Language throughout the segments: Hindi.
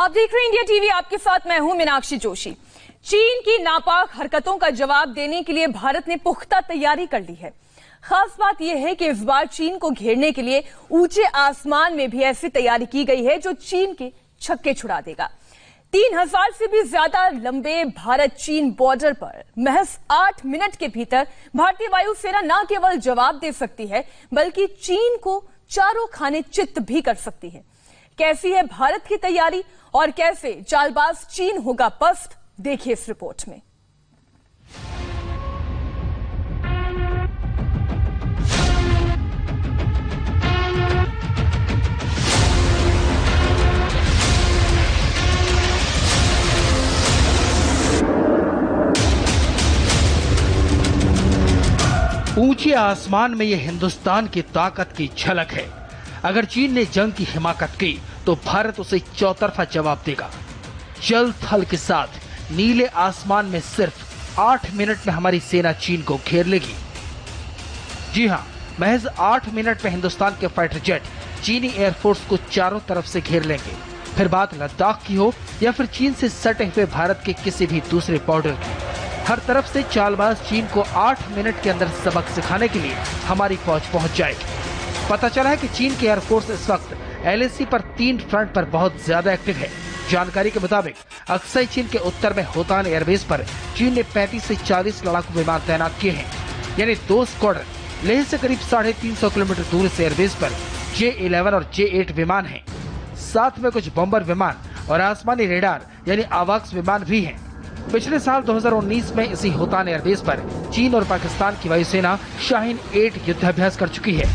आप देख रहे हैं इंडिया टीवी, आपके साथ मैं हूं मीनाक्षी जोशी। चीन की नापाक हरकतों का जवाब देने के लिए भारत ने पुख्ता तैयारी कर ली है। खास बात यह है कि इस बार चीन को घेरने के लिए ऊंचे आसमान में भी ऐसी तैयारी की गई है जो चीन के छक्के छुड़ा देगा। 3000 से भी ज्यादा लंबे भारत चीन बॉर्डर पर महज 8 मिनट के भीतर भारतीय वायुसेना न केवल जवाब दे सकती है बल्कि चीन को चारों खाने चित्त भी कर सकती है। कैसी है भारत की तैयारी और कैसे चालबाज चीन होगा पस्त, देखिए इस रिपोर्ट में। ऊंचे आसमान में यह हिंदुस्तान की ताकत की झलक है। अगर चीन ने जंग की हिमाकत की तो भारत उसे चौतरफा जवाब देगा। जल थल के साथ नीले आसमान में सिर्फ 8 मिनट में हमारी सेना चीन को घेर लेगी। जी हां, महज 8 मिनट में हिंदुस्तान के फाइटर जेट चीनी एयरफोर्स को चारों तरफ से घेर लेंगे। फिर बात लद्दाख की हो या फिर चीन से सटे हुए भारत के किसी भी दूसरे बॉर्डर की, हर तरफ से चालबाज चीन को 8 मिनट के अंदर सबक सिखाने के लिए हमारी फौज पहुंच जाएगी। पता चला है कि चीन की एयरफोर्स इस वक्त LAC पर 3 फ्रंट पर बहुत ज्यादा एक्टिव है। जानकारी के मुताबिक अक्सई चीन के उत्तर में होतान एयरबेस पर चीन ने 35 से 40 लड़ाकू विमान तैनात किए हैं, यानी 2 स्क्वाड्रन। लेह से करीब 350 किलोमीटर दूर इस एयरबेस पर J-11 और J-8 विमान हैं। साथ में कुछ बॉम्बर विमान और आसमानी रेडार यानी आवाक्स विमान भी हैं। पिछले साल 2019 में इसी होतान एयरबेस पर चीन और पाकिस्तान की वायुसेना शाहीन 8 युद्धाभ्यास कर चुकी है,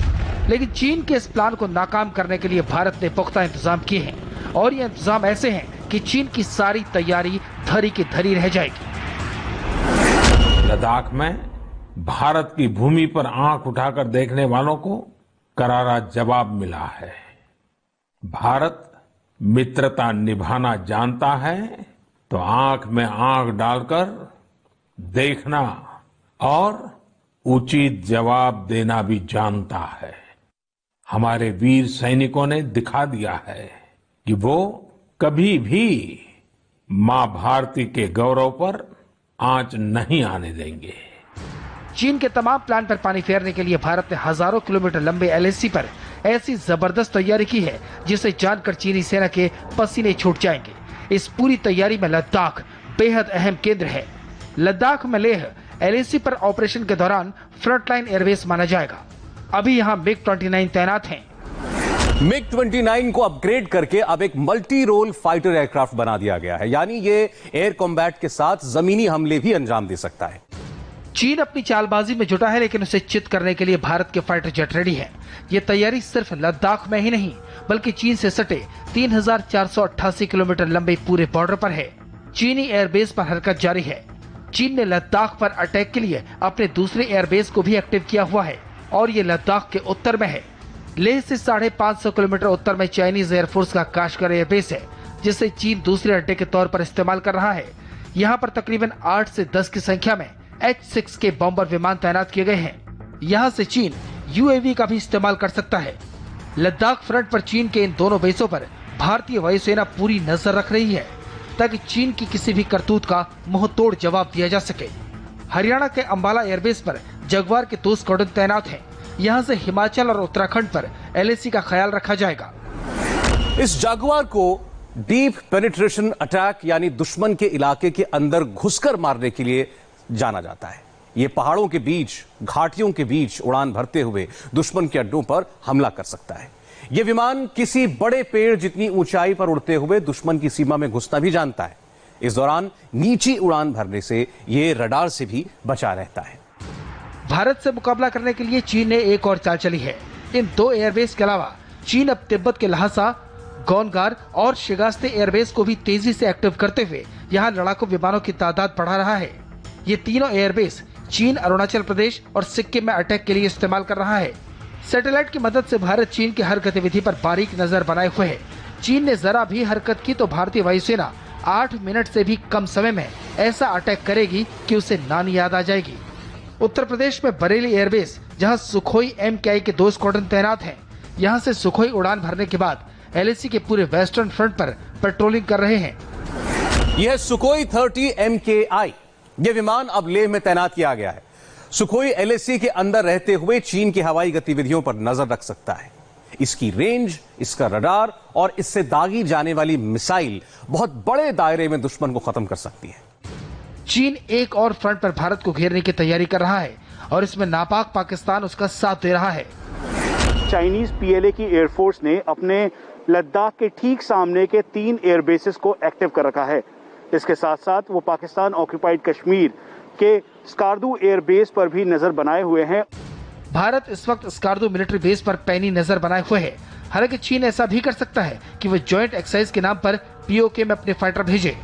लेकिन चीन के इस प्लान को नाकाम करने के लिए भारत ने पुख्ता इंतजाम किए हैं और ये इंतजाम ऐसे हैं कि चीन की सारी तैयारी धरी की धरी रह जाएगी। लद्दाख में भारत की भूमि पर आंख उठाकर देखने वालों को करारा जवाब मिला है। भारत मित्रता निभाना जानता है तो आंख में आंख डालकर देखना और उचित जवाब देना भी जानता है। हमारे वीर सैनिकों ने दिखा दिया है कि वो कभी भी मां भारती के गौरव पर आंच नहीं आने देंगे। चीन के तमाम प्लान पर पानी फेरने के लिए भारत ने हजारों किलोमीटर लंबे LAC पर ऐसी जबरदस्त तैयारी की है जिसे जानकर चीनी सेना के पसीने छूट जाएंगे। इस पूरी तैयारी में लद्दाख बेहद अहम केंद्र है। लद्दाख में लेह LAC पर ऑपरेशन के दौरान फ्रंटलाइन एयरबेस माना जाएगा। अभी यहाँ MiG-29 तैनात हैं। MiG-29 को अपग्रेड करके अब एक मल्टी रोल फाइटर एयरक्राफ्ट बना दिया गया है, यानी ये एयर कॉम्बैट के साथ जमीनी हमले भी अंजाम दे सकता है। चीन अपनी चालबाजी में जुटा है, लेकिन उसे चित करने के लिए भारत के फाइटर जेट रेडी है। ये तैयारी सिर्फ लद्दाख में ही नहीं बल्कि चीन से सटे 3488 किलोमीटर लंबे पूरे बॉर्डर पर है। चीनी एयरबेस पर हरकत जारी है। चीन ने लद्दाख पर अटैक के लिए अपने दूसरे एयरबेस को भी एक्टिव किया हुआ है और ये लद्दाख के उत्तर में है। लेह से 550 किलोमीटर उत्तर में चाइनीज एयरफोर्स का काशगर एयरबेस है, जिसे चीन दूसरे अड्डे के तौर पर इस्तेमाल कर रहा है। यहाँ पर तकरीबन 8 से 10 की संख्या में H-6 के बॉम्बर विमान तैनात किए गए हैं। यहाँ से चीन UAV का भी इस्तेमाल कर सकता है। लद्दाख फ्रंट पर चीन के इन दोनों बेसों पर भारतीय वायुसेना पूरी नजर रख रही है ताकि चीन की किसी भी करतूत का मुंहतोड़ जवाब दिया जा सके। हरियाणा के अंबाला एयरबेस पर जगुआर के 2 स्क्वाड्रन तैनात हैं। यहाँ से हिमाचल और उत्तराखंड पर LAC का ख्याल रखा जाएगा। इस जगुआर को डीप पेनिट्रेशन अटैक यानी दुश्मन के इलाके के अंदर घुसकर मारने के लिए जाना जाता है। ये पहाड़ों के बीच, घाटियों के बीच उड़ान भरते हुए दुश्मन के अड्डों पर हमला कर सकता है। ये विमान किसी बड़े पेड़ जितनी ऊंचाई पर उड़ते हुए दुश्मन की सीमा में घुसना भी जानता है। इस दौरान नीची उड़ान भरने से ये रडार से भी बचा रहता है। भारत से मुकाबला करने के लिए चीन ने एक और चाल चली है। इन 2 एयरबेस के अलावा चीन अब तिब्बत के लहासा, गौनगार और शिगास्ते एयरबेस को भी तेजी से एक्टिव करते हुए यहाँ लड़ाकू विमानों की तादाद बढ़ा रहा है। ये तीनों एयरबेस चीन अरुणाचल प्रदेश और सिक्किम में अटैक के लिए इस्तेमाल कर रहा है। सैटेलाइट की मदद से भारत चीन की हर गतिविधि पर बारीक नजर बनाए हुए है। चीन ने जरा भी हरकत की तो भारतीय वायुसेना 8 मिनट से भी कम समय में ऐसा अटैक करेगी कि उसे नानी याद आ जाएगी। उत्तर प्रदेश में बरेली एयरबेस, जहां सुखोई MKI के 2 स्क्वाड्रन तैनात हैं। यहां से सुखोई उड़ान भरने के बाद LAC के पूरे वेस्टर्न फ्रंट पर पेट्रोलिंग कर रहे हैं। यह सुखोई 30 MKI ये विमान अब लेह में तैनात किया गया है। सुखोई LAC के अंदर रहते हुए चीन की हवाई गतिविधियों पर नजर रख सकता है। इसकी रेंज, इसका रडार और इससे दागी जाने वाली मिसाइल बहुत बड़े दायरे में दुश्मन को खत्म कर सकती है। चीन एक और फ्रंट पर भारत को घेरने की तैयारी कर रहा है और इसमें नापाक पाकिस्तान उसका साथ दे रहा है। चाइनीज PLA की एयरफोर्स ने अपने लद्दाख के ठीक सामने के 3 एयरबेसेस को एक्टिव कर रखा है। इसके साथ साथ वो पाकिस्तान ऑक्यूपाइड कश्मीर के स्कार्दू एयरबेस पर भी नजर बनाए हुए हैं। भारत इस वक्त स्कार्दू मिलिट्री बेस पर पैनी नजर बनाए हुए है। हालांकि चीन ऐसा भी कर सकता है कि वो ज्वाइंट एक्सरसाइज के नाम पर POK में अपने फाइटर भेजे।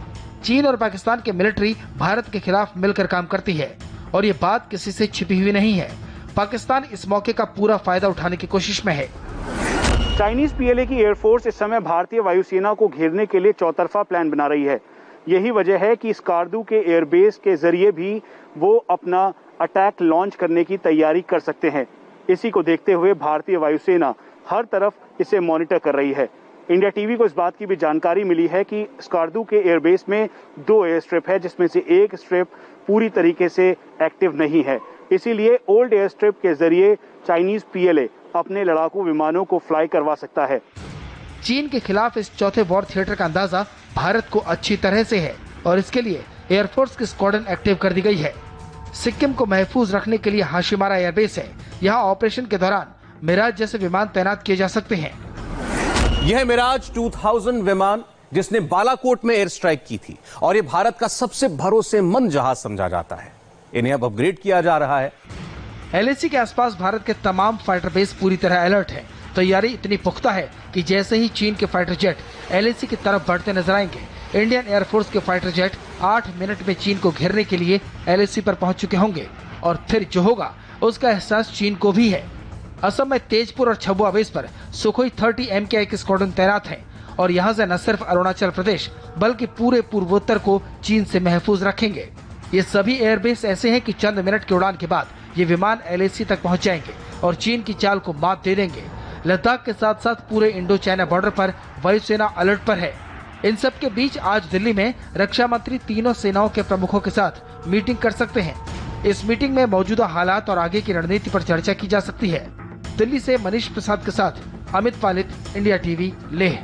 चीन और पाकिस्तान के मिलिट्री भारत के खिलाफ मिलकर काम करती है और ये बात किसी से छिपी हुई नहीं है। पाकिस्तान इस मौके का पूरा फायदा उठाने की कोशिश में है। चाइनीज PLA की एयरफोर्स इस समय भारतीय वायुसेना को घेरने के लिए चौतरफा प्लान बना रही है। यही वजह है कि स्कार्दू के एयरबेस के जरिए भी वो अपना अटैक लॉन्च करने की तैयारी कर सकते हैं। इसी को देखते हुए भारतीय वायुसेना हर तरफ इसे मॉनिटर कर रही है। इंडिया टीवी को इस बात की भी जानकारी मिली है कि स्कार्दू के एयरबेस में 2 एयर स्ट्रिप है, जिसमें से एक स्ट्रिप पूरी तरीके से एक्टिव नहीं है। इसीलिए ओल्ड एयर स्ट्रिप के जरिए चाइनीज PLA अपने लड़ाकू विमानों को फ्लाई करवा सकता है। चीन के खिलाफ इस चौथे वॉर थिएटर का अंदाजा भारत को अच्छी तरह से है और इसके लिए एयरफोर्स की स्क्वाड्रन एक्टिव कर दी गई है। सिक्किम को महफूज रखने के लिए हाशिमारा एयरबेस है। यहाँ ऑपरेशन के दौरान मिराज जैसे विमान तैनात किए जा सकते हैं। यह मिराज 2000 विमान जिसने बालाकोट में एयर स्ट्राइक की थी और ये भारत का सबसे भरोसेमंद जहाज समझा जाता है। इन्हें अब अपग्रेड किया जा रहा है। LAC के आसपास भारत के तमाम फाइटर बेस पूरी तरह अलर्ट है। तैयारी इतनी पुख्ता है कि जैसे ही चीन के फाइटर जेट LAC की तरफ बढ़ते नजर आएंगे, इंडियन एयरफोर्स के फाइटर जेट 8 मिनट में चीन को घेरने के लिए LAC पर पहुंच चुके होंगे और फिर जो होगा उसका एहसास चीन को भी है। असम में तेजपुर और छबुआ बेस पर सुखोई 30 MKI की स्क्वाड्रन तैनात है और यहाँ से न सिर्फ अरुणाचल प्रदेश बल्कि पूरे पूर्वोत्तर को चीन से महफूज रखेंगे। ये सभी एयरबेस ऐसे हैं कि चंद मिनट की उड़ान के बाद ये विमान LAC तक पहुंच जाएंगे और चीन की चाल को मात दे देंगे। लद्दाख के साथ साथ पूरे इंडो चाइना बॉर्डर पर वायुसेना अलर्ट पर है। इन सब के बीच आज दिल्ली में रक्षा मंत्री तीनों सेनाओं के प्रमुखों के साथ मीटिंग कर सकते हैं। इस मीटिंग में मौजूदा हालात और आगे की रणनीति पर चर्चा की जा सकती है। दिल्ली से मनीष प्रसाद के साथ अमित पालित, इंडिया टीवी, लेह।